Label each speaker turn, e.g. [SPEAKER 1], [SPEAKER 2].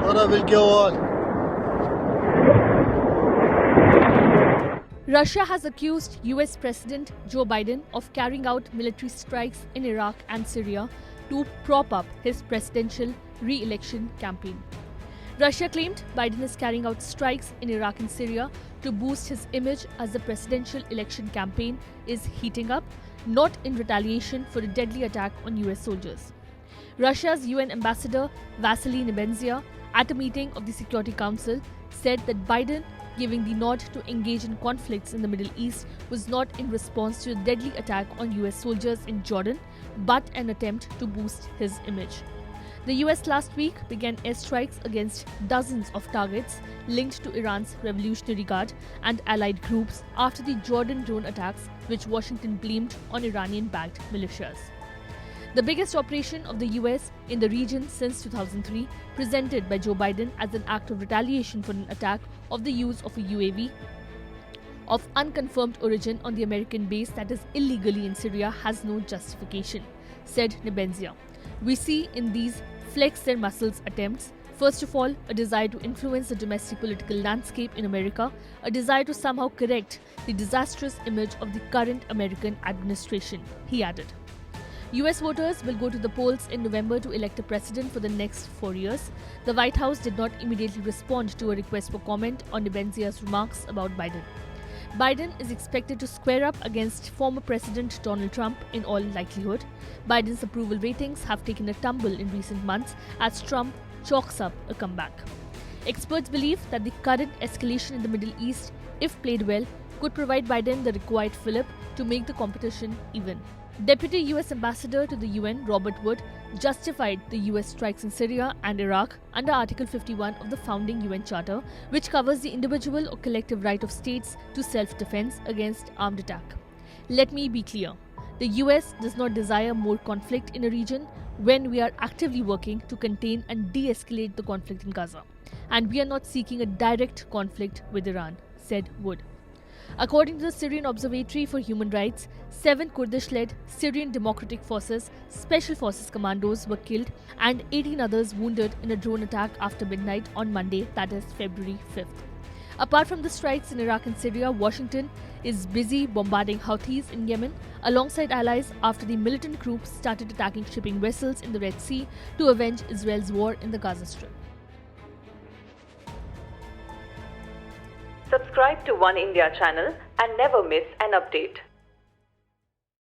[SPEAKER 1] What will go on?
[SPEAKER 2] Russia has accused US President Joe Biden of carrying out military strikes in Iraq and Syria to prop up his presidential re-election campaign. Russia claimed Biden is carrying out strikes in Iraq and Syria to boost his image as the presidential election campaign is heating up, not in retaliation for a deadly attack on US soldiers. Russia's UN ambassador Vasily Nebenzia, at a meeting of the Security Council, said that Biden giving the nod to engage in conflicts in the Middle East was not in response to a deadly attack on US soldiers in Jordan, but an attempt to boost his image. The US last week began airstrikes against dozens of targets linked to Iran's Revolutionary Guard and allied groups after the Jordan drone attacks, which Washington blamed on Iranian-backed militias. The biggest operation of the US in the region since 2003, presented by Joe Biden as an act of retaliation for an attack of the use of a UAV of unconfirmed origin on the American base that is illegally in Syria, has no justification, said Nebenzia. We see in these flex their muscles attempts, first of all, a desire to influence the domestic political landscape in America, a desire to somehow correct the disastrous image of the current American administration, he added. US voters will go to the polls in November to elect a president for the next 4 years. The White House did not immediately respond to a request for comment on Nebenzia's remarks about Biden. Biden is expected to square up against former President Donald Trump in all likelihood. Biden's approval ratings have taken a tumble in recent months as Trump chalks up a comeback. Experts believe that the current escalation in the Middle East, if played well, could provide Biden the required fillip to make the competition even. Deputy US Ambassador to the UN, Robert Wood, justified the US strikes in Syria and Iraq under Article 51 of the founding UN Charter, which covers the individual or collective right of states to self-defense against armed attack. Let me be clear. The US does not desire more conflict in a region when we are actively working to contain and de-escalate the conflict in Gaza. And we are not seeking a direct conflict with Iran, said Wood. According to the Syrian Observatory for Human Rights, 7 Kurdish-led Syrian Democratic Forces Special Forces commandos were killed and 18 others wounded in a drone attack after midnight on Monday, that is February 5th. Apart from the strikes in Iraq and Syria, Washington is busy bombarding Houthis in Yemen alongside allies after the militant group started attacking shipping vessels in the Red Sea to avenge Israel's war in the Gaza Strip.
[SPEAKER 3] Subscribe to One India channel and never miss an update.